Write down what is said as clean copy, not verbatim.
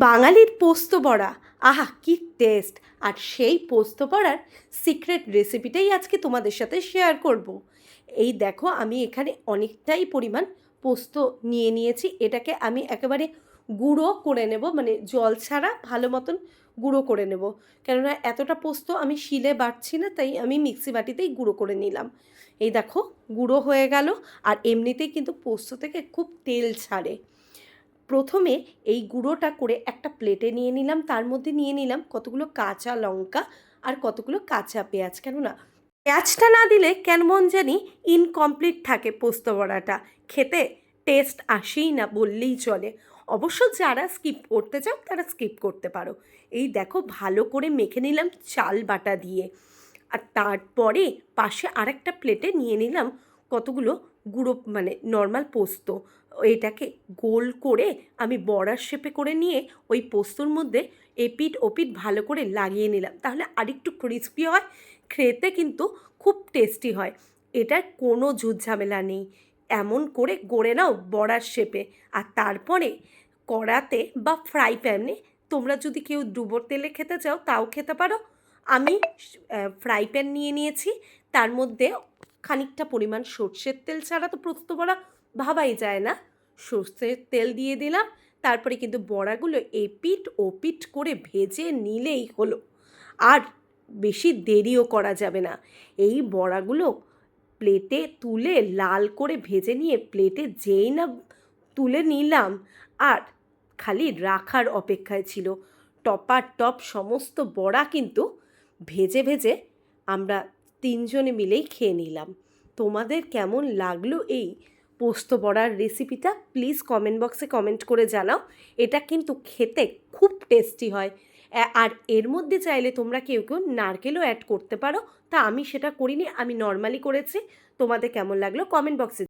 বাঙালির পোস্ত বড়া, আহা কি টেস্ট! আর সেই পোস্ত বড়ার সিক্রেট রেসিপিটাই আজকে তোমাদের সাথে শেয়ার করব। এই দেখো, আমি এখানে অনেকটাই পরিমাণ পোস্ত নিয়ে নিয়েছি। এটাকে আমি একেবারে গুঁড়ো করে নেব, মানে জল ছাড়া ভালো মতন গুঁড়ো করে নেব। কেননা এতটা পোস্ত আমি শিলে বাটছি না, তাই আমি মিক্সি বাটিতেই গুঁড়ো করে নিলাম। এই দেখো, গুঁড়ো হয়ে গেল। আর এমনিতেই কিন্তু পোস্ত থেকে খুব তেল ছাড়ে। প্রথমে এই গুঁড়োটা করে একটা প্লেটে নিয়ে নিলাম, তার মধ্যে নিয়ে নিলাম কতগুলো কাঁচা লঙ্কা আর কতগুলো কাঁচা পেঁয়াজ। কেননা পেঁয়াজটা না দিলে কেমন জানি ইনকমপ্লিট থাকে পোস্ত বড়াটা, খেতে টেস্ট আসেই না বললেই চলে। অবশ্য যারা স্কিপ করতে চাও তারা স্কিপ করতে পারো। এই দেখো, ভালো করে মেখে নিলাম চাল বাটা দিয়ে। আর তারপরে পাশে আরেকটা প্লেটে নিয়ে নিলাম কতগুলো গুঁড়ো, মানে নর্মাল পোস্ত। এটাকে গোল করে আমি বড়ার শেপে করে নিয়ে ওই পোস্তর মধ্যে এপিঠ ওপিঠ ভালো করে লাগিয়ে নিলাম, তাহলে আরেকটু ক্রিস্পি হয়, খেতে কিন্তু খুব টেস্টি হয়। এটার কোনো ঝুট ঝামেলা নেই, এমন করে গড়ে নাও বড়ার শেপে। আর তারপরে কড়াতে বা ফ্রাই প্যানে, তোমরা যদি কেউ ডুবোর তেলে খেতে চাও তাও খেতে পারো। আমি ফ্রাই প্যান নিয়ে নিয়েছি, তার মধ্যে খানিকটা পরিমাণ সর্ষের তেল ছাড়া তো পোস্ত বড়া ভাবাই যায় না। সর্ষের তেল দিয়ে দিলাম, তারপরে কিন্তু বড়াগুলো এপিঠ ওপিঠ করে ভেজে নিলেই হলো। আর বেশি দেরিও করা যাবে না। এই বড়াগুলো প্লেটে তুলে লাল করে ভেজে নিয়ে প্লেটে যেই না তুলে নিলাম, আর খালি রাখার অপেক্ষায় ছিল। টপার টপ সমস্ত বড়া কিন্তু ভেজে ভেজে আমরা তিনজনে মিলেই খেয়ে নিলাম। তোমাদের কেমন লাগলো এই পোস্ত বড়ার রেসিপিটা প্লিজ কমেন্ট বক্সে কমেন্ট করে জানাও। এটা কিন্তু খেতে খুব টেস্টি হয়। আর এর মধ্যে চাইলে তোমরা কেউ কেউ নারকেলও অ্যাড করতে পারো, তা আমি সেটা করিনি, আমি নর্মালি করেছি। তোমাদের কেমন লাগলো কমেন্ট বক্সে